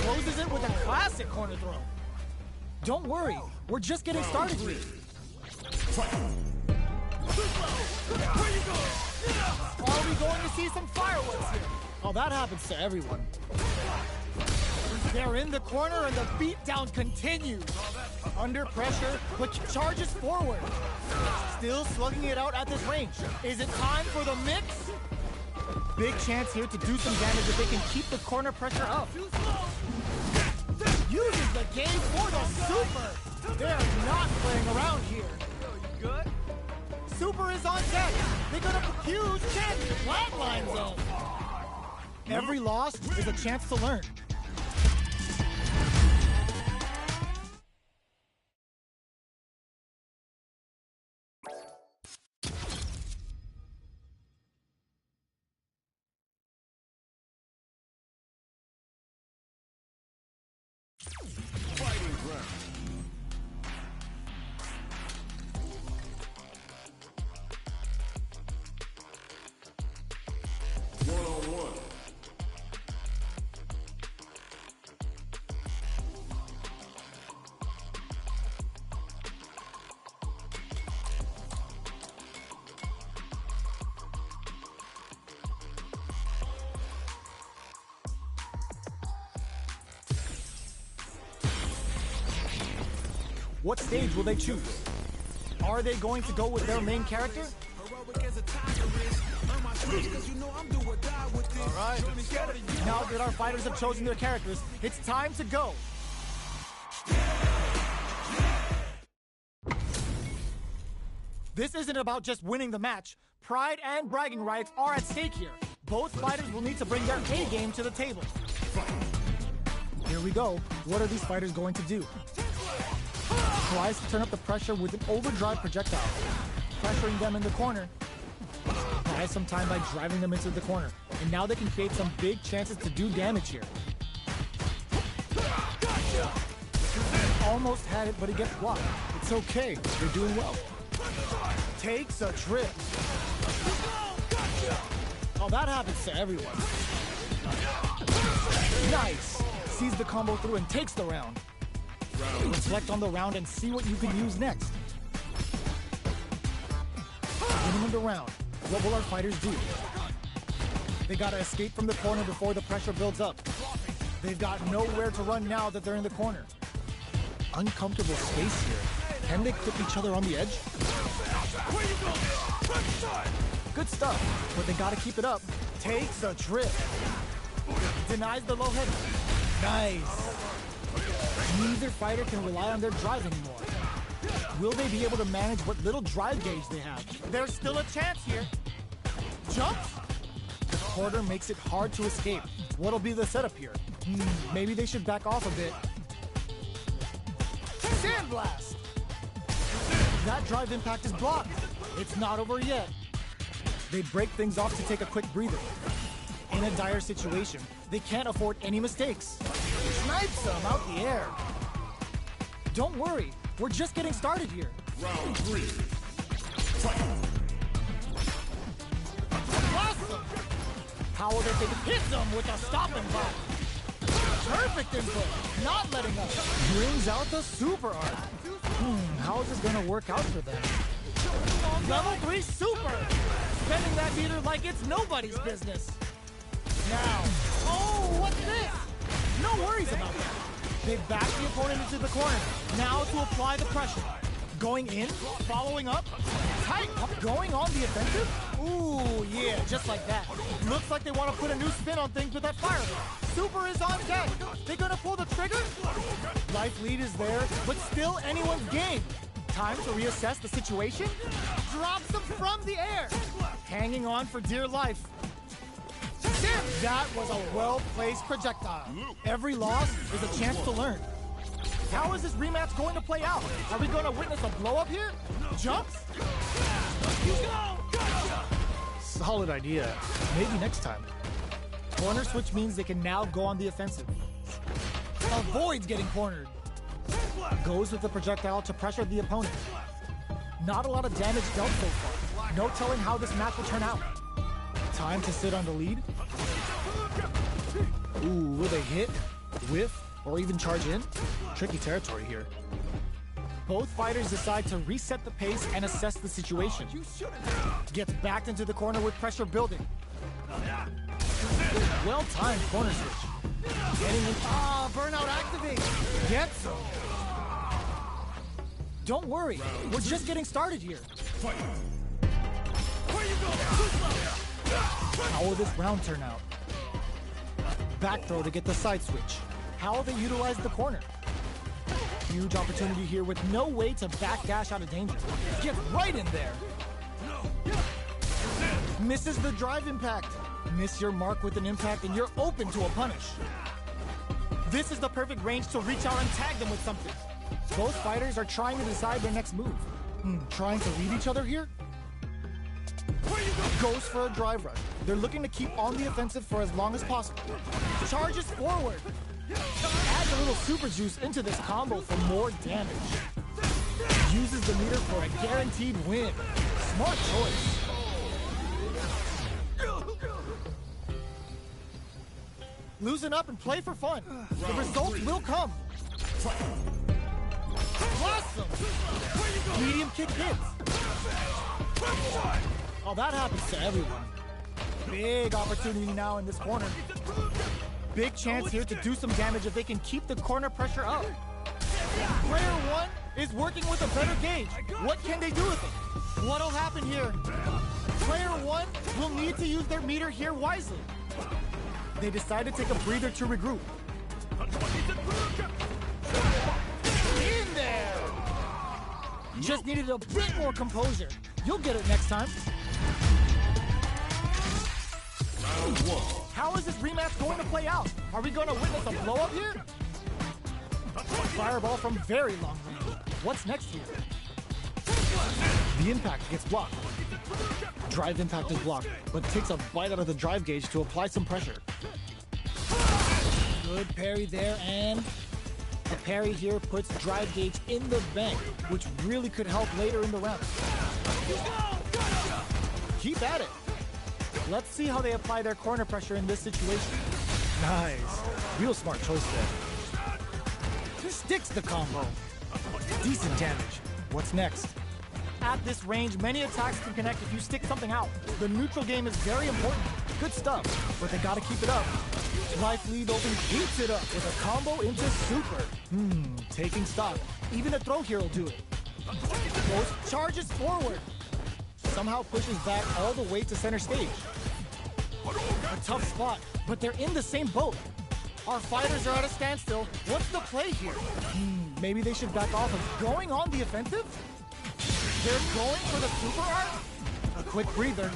Closes it with a classic corner throw. Don't worry, we're just getting started here. Are we going to see some fireworks here? Oh, that happens to everyone. They're in the corner and the beatdown continues. Under pressure, but charges forward. Still slugging it out at this range. Is it time for the mix? Big chance here to do some damage if they can keep the corner pressure up. Uses the game for the super. They're not playing around here. You good? Super is on deck. They got a huge chance to flatline zone. Every loss is a chance to learn. Fighting ground. One-on-one. What stage will they choose? Are they going to go with their main character? Alright, let's get it. Now that our fighters have chosen their characters, it's time to go. This isn't about just winning the match. Pride and bragging rights are at stake here. Both fighters will need to bring their A game to the table. Here we go. What are these fighters going to do? Tries to turn up the pressure with an overdrive projectile, pressuring them in the corner. Buys some time by driving them into the corner, and now they can create some big chances to do damage here. Almost had it, but he gets blocked. It's okay, they're doing well. Takes a trip. Oh, that happens to everyone. Nice. Sees the combo through and takes the round. Reflect on the round and see what you can use next. Beginning of the round, what will our fighters do? They gotta escape from the corner before the pressure builds up. They've got nowhere to run now that they're in the corner. Uncomfortable space here. Can they clip each other on the edge? Good stuff, but they gotta keep it up. Takes a trip. Denies the low head. Nice. Neither fighter can rely on their drive anymore. Will they be able to manage what little drive gauge they have? There's still a chance here. Jumps? The quarter makes it hard to escape. What'll be the setup here? Maybe they should back off a bit. Sandblast! That drive impact is blocked. It's not over yet. They break things off to take a quick breather. In a dire situation, they can't afford any mistakes. Snipes them out the air. Don't worry, we're just getting started here. Round 3. Fight. Awesome! How will they take it? Hits them with a stopping block. Perfect input, not letting up. Brings out the super art. How is this gonna work out for them? Level 3 super! Spending that meter like it's nobody's business. Now, oh, what's this? No worries about that. They back the opponent into the corner. Now to apply the pressure. Going in, following up, tight. Going on the offensive? Ooh, yeah, just like that. Looks like they want to put a new spin on things with that fireball. Super is on deck. They gonna pull the trigger? Life lead is there, but still anyone's game. Time to reassess the situation? Drops them from the air. Hanging on for dear life. That was a well-placed projectile. Every loss is a chance to learn. How is this rematch going to play out? Are we going to witness a blow-up here? Jumps? Solid idea. Maybe next time. Corner switch means they can now go on the offensive. Avoids getting cornered. Goes with the projectile to pressure the opponent. Not a lot of damage dealt so far. No telling how this match will turn out. Time to sit on the lead. Ooh, will they hit, whiff, or even charge in? Tricky territory here. Both fighters decide to reset the pace and assess the situation. Gets backed into the corner with pressure building. Well-timed corner switch. Getting in. Burnout activate. Gets him. Don't worry, we're just getting started here. How will this round turn out? Back throw to get the side switch. How will they utilize the corner? Huge opportunity here with no way to backdash out of danger. Get right in there. Misses the drive impact. Miss your mark with an impact and you're open to a punish. This is the perfect range to reach out and tag them with something. Both fighters are trying to decide their next move. Trying to read each other here? Goes for a drive rush. They're looking to keep on the offensive for as long as possible. Charges forward. Adds a little super juice into this combo for more damage. Uses the meter for a guaranteed win. Smart choice. Loosen up and play for fun. The results will come. Awesome! Medium kick hits. Oh, that happens to everyone. Big opportunity now in this corner. Big chance here to do some damage if they can keep the corner pressure up. Player one is working with a better gauge. What can they do with it? What'll happen here? Player one will need to use their meter here wisely. They decide to take a breather to regroup. In there! Just needed a bit more composure. You'll get it next time. Round one. How is this rematch going to play out? Are we going to witness a blow-up here? Fireball from very long range. What's next here? The impact gets blocked. Drive impact is blocked, but takes a bite out of the drive gauge to apply some pressure. Good parry there, and a parry here puts drive gauge in the bank, which really could help later in the round. Keep at it. Let's see how they apply their corner pressure in this situation. Nice. Real smart choice there. Sticks the combo. Decent damage. What's next? At this range, many attacks can connect if you stick something out. The neutral game is very important. Good stuff, but they gotta keep it up. Life lead open, keeps it up with a combo into super. Taking stock. Even a throw here will do it. Goes, charges forward. Somehow pushes back all the way to center stage. A tough spot, but they're in the same boat. Our fighters are at a standstill. What's the play here? Maybe they should back off of going on the offensive? They're going for the super art? A quick breather.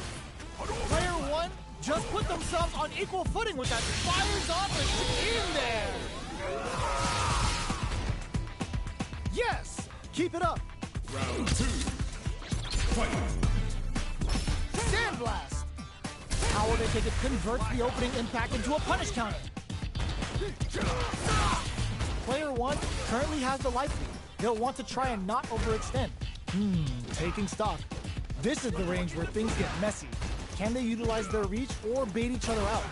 Player one just put themselves on equal footing with that fires off and in there. Yes! Keep it up. Round two. Fight. Sandblast. How will they take it? Converts the opening impact into a punish counter. Player one currently has the life lead. They'll want to try and not overextend. Taking stock. This is the range where things get messy. Can they utilize their reach or bait each other out?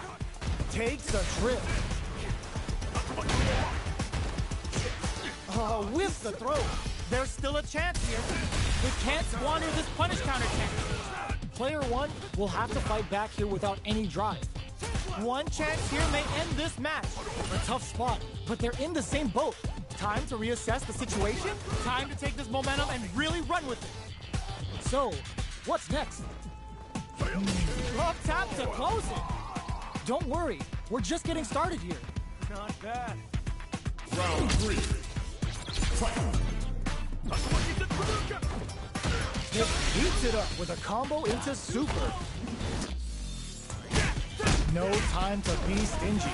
Takes a trip. With the throw. There's still a chance here. They can't squander this punish counter chance. Player one will have to fight back here without any drive. One chance here may end this match. A tough spot, but they're in the same boat. Time to reassess the situation. Time to take this momentum and really run with it. So, What's next? Love tap to close it. Don't worry, we're just getting started here. Not bad. Round 3. Fight. It heats it up with a combo into super. No time to be stingy.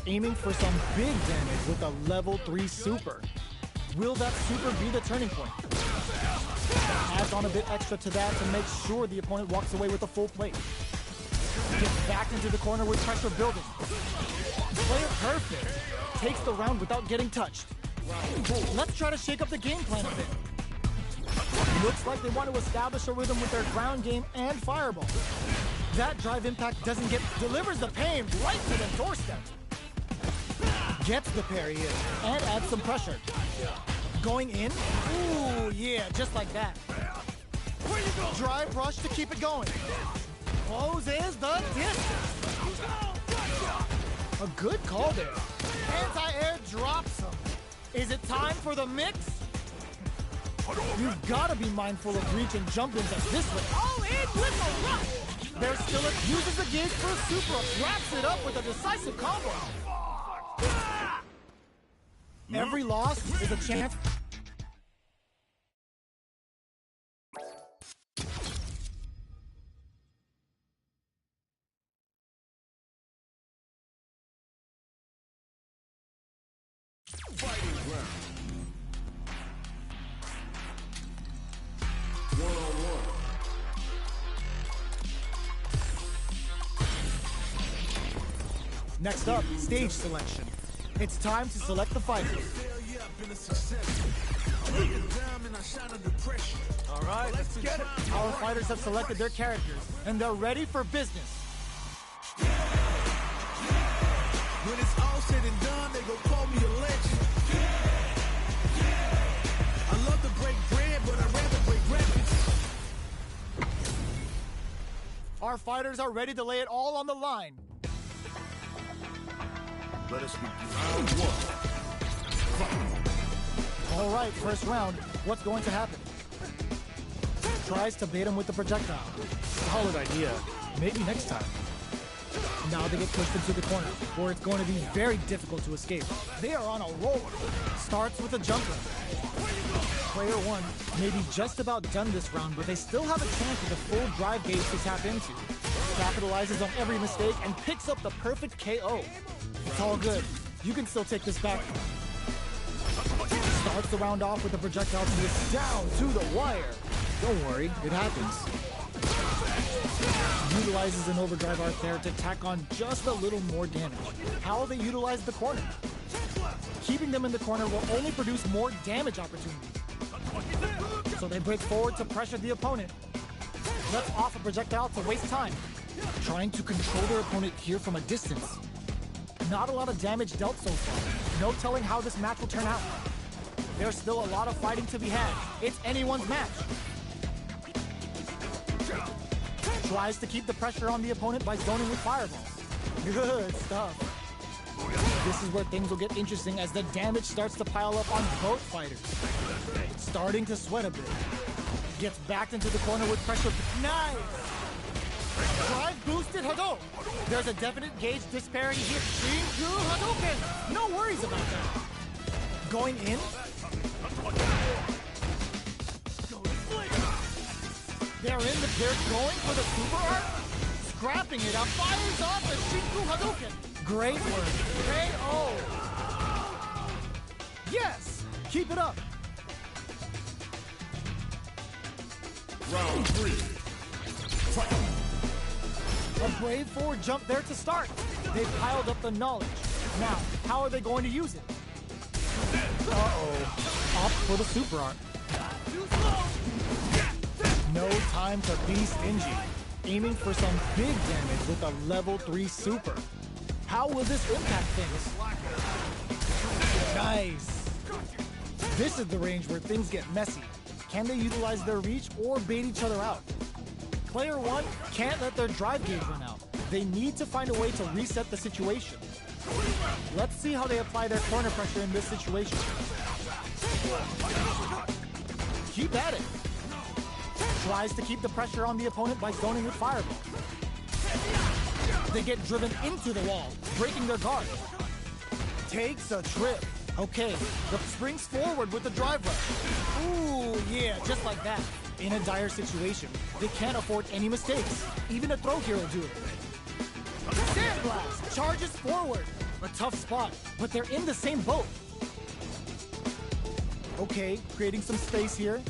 Aiming for some big damage with a level 3 super. Will that super be the turning point? Adds on a bit extra to that to make sure the opponent walks away with a full plate. Gets back into the corner with pressure building. Player perfect. Takes the round without getting touched. Let's try to shake up the game plan a bit. Looks like they want to establish a rhythm with their ground game and fireball. That drive impact delivers the pain right to the doorstep. Gets the parry in and adds some pressure. Going in? Ooh, yeah, just like that. Drive rush to keep it going. Closes the distance. A good call there. Anti-air drops him. Is it time for the mix? You've got to be mindful of reach and jump ins at this rate. Oh, in with a rush! There's still uses the gauge for a super up, wraps it up with a decisive combo. Every loss is a chance. Fighting round. 1-on-1. Next up, stage selection. It's time to select the fighters. All right, let's get it. Our fighters have selected their characters, and they're ready for business. When it's all said and done, they gon' call me a legend. I love to break bread, but I'd rather break records. Our fighters are ready to lay it all on the line. Let us begin. Round 1. Fight. All right, first round. What's going to happen? Tries to bait him with the projectile. Solid idea. Maybe next time. Now they get pushed into the corner, where it's going to be very difficult to escape. They are on a roll. Starts with a jumper. Player 1 may be just about done this round, but they still have a chance with a full drive gauge to tap into. Capitalizes on every mistake and picks up the perfect KO. It's all good. You can still take this back. Starts the round off with a projectile to miss down to the wire. Don't worry, it happens. Utilizes an overdrive art there to tack on just a little more damage. How they utilize the corner. Keeping them in the corner will only produce more damage opportunities. So they break forward to pressure the opponent. Lets off a projectile to waste time. Trying to control their opponent here from a distance. Not a lot of damage dealt so far. No telling how this match will turn out. There's still a lot of fighting to be had. It's anyone's match. Tries to keep the pressure on the opponent by zoning with fireballs. Good stuff. This is where things will get interesting as the damage starts to pile up on both fighters. Starting to sweat a bit. Gets backed into the corner with pressure. Nice! Drive boosted Hadouken. There's a definite gauge disparity here. Shinku Hadouken. No worries about that. Going in. They're going for the super art. Scrapping it up. Fires off the Shinku Hadouken. Great work. KO. Yes. Keep it up. Round 3. Fight. A brave forward jump there to start. They've piled up the knowledge. Now, how are they going to use it? Uh-oh. Opt for the super art. No time to be stingy. Aiming for some big damage with a level 3 super. How will this impact things? Nice. This is the range where things get messy. Can they utilize their reach or bait each other out? Player 1 can't let their drive gauge run out. They need to find a way to reset the situation. Let's see how they apply their corner pressure in this situation. Keep at it. Tries to keep the pressure on the opponent by zoning with Fireball. They get driven into the wall, breaking their guard. Takes a trip. Okay, the springs forward with the drive rush. Ooh, yeah, just like that. In a dire situation, they can't afford any mistakes. Even a throw here will do it. Sandblast charges forward. A tough spot, but they're in the same boat. Okay, creating some space here.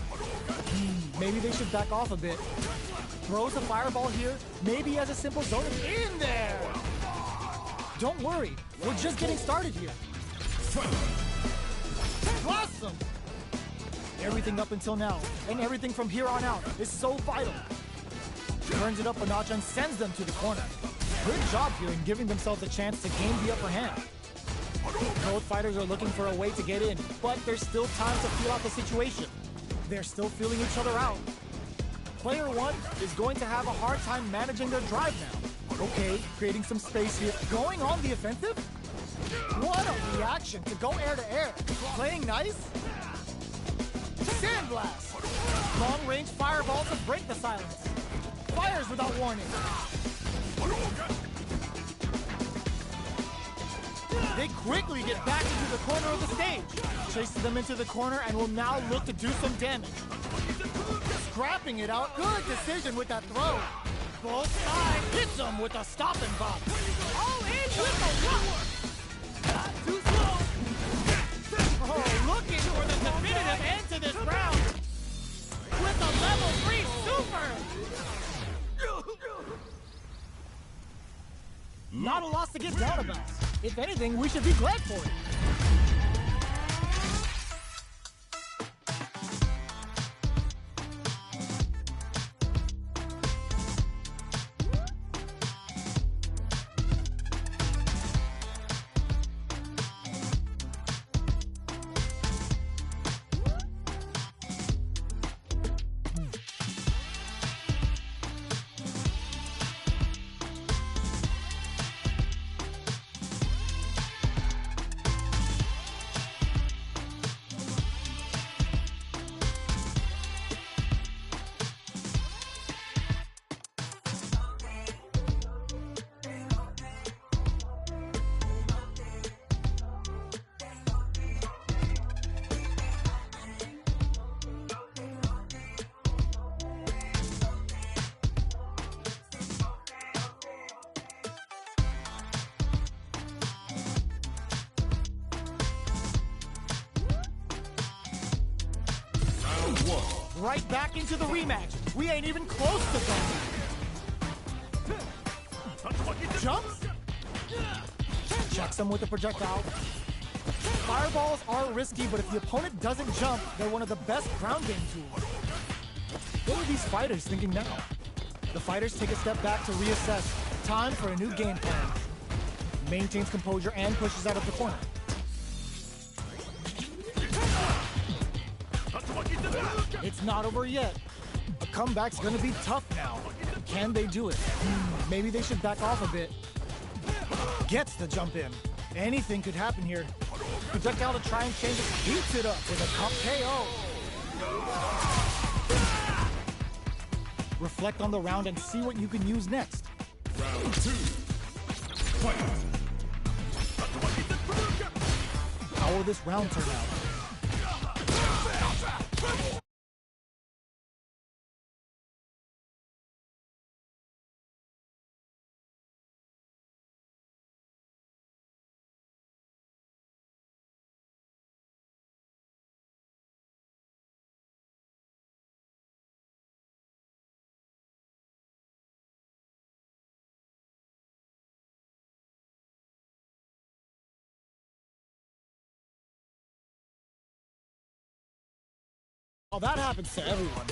Maybe they should back off a bit. Throws a fireball here. Maybe he has a simple zone in there. Don't worry, we're just getting started here. Awesome! Everything up until now, and everything from here on out, is so vital. Turns it up a notch and sends them to the corner. Good job here in giving themselves a chance to gain the upper hand. Both fighters are looking for a way to get in, but there's still time to feel out the situation. They're still feeling each other out. Player one is going to have a hard time managing their drive now. Okay, creating some space here. Going on the offensive? What a reaction to go air to air. Playing nice? Sandblast! Long-range fireball to break the silence. Fires without warning. They quickly get back into the corner of the stage. Chases them into the corner and will now look to do some damage. Scrapping it out. Good decision with that throw. Both sides hits them with a stop and bop. All in with the rock. Not too slow. Oh, looking for the definitive end to this round. With a level 3 super. Not a loss to get down about. If anything, we should be glad for it. Right back into the rematch. We ain't even close to done. Jumps? Checks him with a projectile. Fireballs are risky, but if the opponent doesn't jump, they're one of the best ground game tools. What are these fighters thinking now? The fighters take a step back to reassess. Time for a new game plan. Maintains composure and pushes out of the corner. It's not over yet. A comeback's gonna be tough now. Can they do it? Maybe they should back off a bit. Gets the jump in. Anything could happen here. Projectile to try and change it. Beats it up with a cup KO. Reflect on the round and see what you can use next. Round 2. Fight. How will this round turn out? Well, that happens to everyone.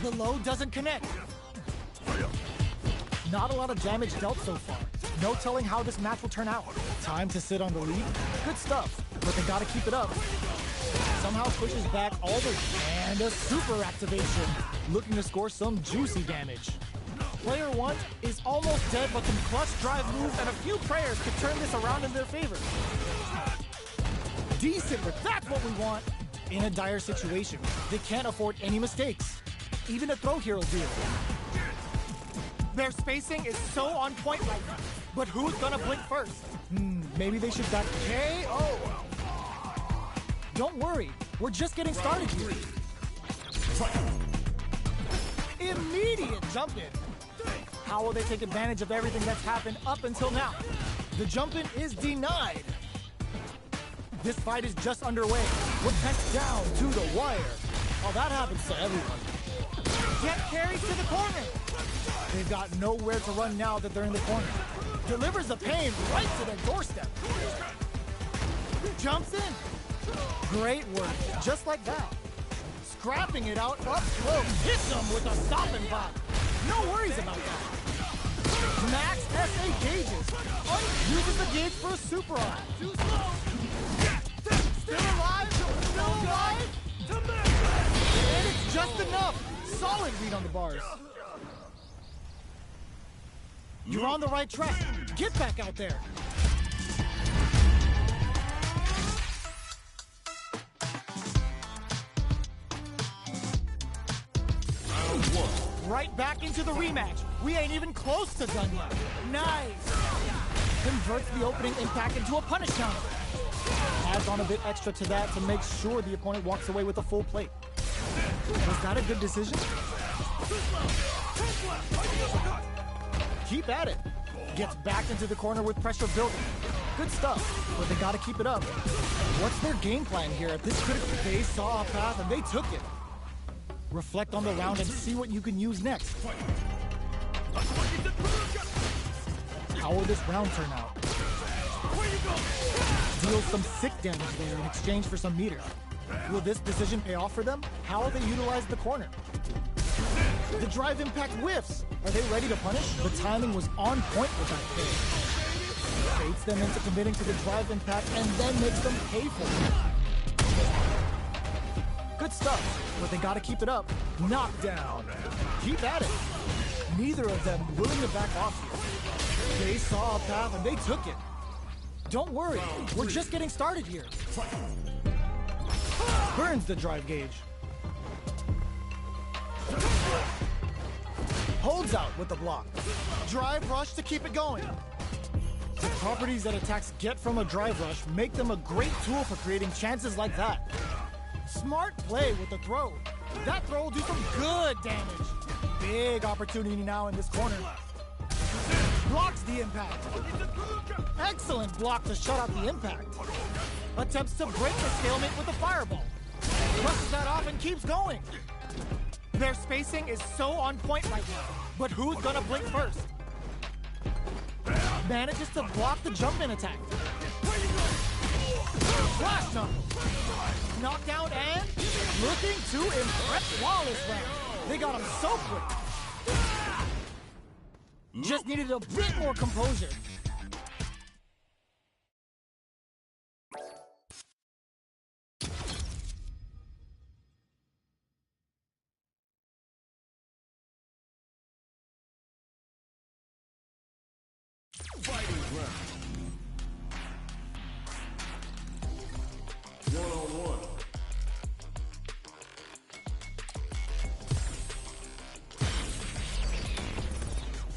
The load doesn't connect. Not a lot of damage dealt so far. No telling how this match will turn out. Time to sit on the lead. Good stuff, but they gotta keep it up. Somehow pushes back all the... And a super activation. Looking to score some juicy damage. Player one is almost dead, but some clutch drive moves and a few prayers could turn this around in their favor. Decent, but that's what we want. In a dire situation, they can't afford any mistakes. Even a throw here will do it. Their spacing is so on point right now. But who's gonna blink first? Maybe they should back KO. Don't worry, we're just getting started here. Immediate jump in. How will they take advantage of everything that's happened up until now? The jump in is denied. This fight is just underway. We're pent down to the wire. Oh, that happens to everyone. Get carried to the corner. They've got nowhere to run now that they're in the corner. Delivers the pain right to their doorstep. Jumps in. Great work, just like that. Scrapping it out up close. Hits them with a stop and pop. No worries about that. Max SA gauges. Uses the gauge for a super arm. Too slow. Still alive. Still alive. And it's just enough. Solid read on the bars. You're on the right track. Get back out there. Right back into the rematch. We ain't even close to done yet. Nice. Converts the opening impact into a punish counter. Adds on a bit extra to that to make sure the opponent walks away with a full plate. Was that a good decision? Keep at it. Gets backed into the corner with pressure building. Good stuff, but they gotta keep it up. What's their game plan here? At this critical, they saw a path and they took it. Reflect on the round and see what you can use next. How will this round turn out? Deals some sick damage there in exchange for some meter. Will this decision pay off for them? How will they utilize the corner? The drive impact whiffs. Are they ready to punish? The timing was on point with that play. Baits them into committing to the drive impact and then makes them pay for it. Good stuff, but they gotta keep it up. Knockdown. Keep at it. Neither of them willing to back off here. They saw a path and they took it. Don't worry, we're just getting started here. Burns the drive gauge. Holds out with the block. Drive rush to keep it going. The properties that attacks get from a drive rush make them a great tool for creating chances like that. Smart play with the throw. That throw will do some good damage. Big opportunity now in this corner. Blocks the impact. Excellent block to shut out the impact. Attempts to break the stalemate with a fireball. Brushes that off and keeps going. Their spacing is so on point right now. But who's gonna blink first? Manages to block the jump-in attack. Flash number. Knockdown and looking to impress flawless round. They got him so quick. Just needed a bit more composure. Fighting round. 1-on-1.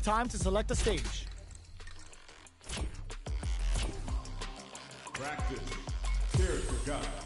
Time to select a stage. Practice. Character guide.